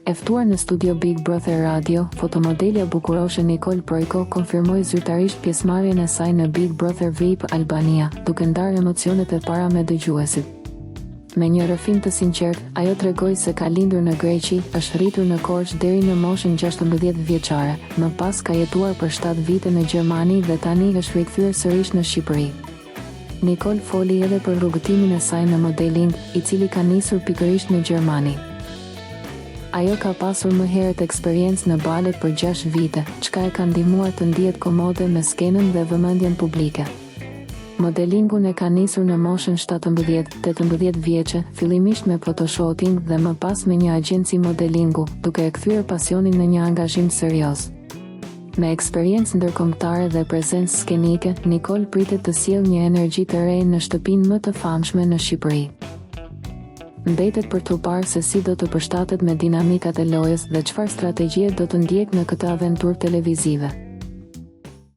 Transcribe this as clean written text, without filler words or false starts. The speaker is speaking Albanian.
E ftuar në studio Big Brother Radio, fotomodelja bukuroshe Nicole Projko konfirmoi zyrtarisht pjesëmarrjen e saj në Big Brother VIP Albania, duke ndarë emocionet e para me dëgjuesit. Me një rrëfim të sinqert, ajo tregoi se ka lindur në Greqi, është rritur në Korçë deri në moshën 16 vjeçare, më pas ka jetuar për 7 vite në Gjermani dhe tani është rikthyer sërish në Shqipëri. Nicole foli edhe për rrugëtimin e saj në modeling, i cili ka nisur pikërisht në Gjermani. Ajo ka pasur më herët eksperiencë në balet për 6 vite, çka e ka ndihmuar të ndihet komode me skenën dhe vëmendjen publike. Modelingun e ka nisur në moshën 17-18 vjeçe, fillimisht me photoshooting dhe më pas me një agjenci modelingu, duke e kthyer pasionin në një angazhim serioz. Me eksperiencë ndërkombëtare dhe prezencë skenike, Nicole pritet të sjellë një energji të re në shtëpinë më të famshme në Shqipëri. Mbetet për t'u parë se si do të përshtatet me dinamikat e lojës dhe çfarë strategjie do të ndjek në këtë aventurë televizive.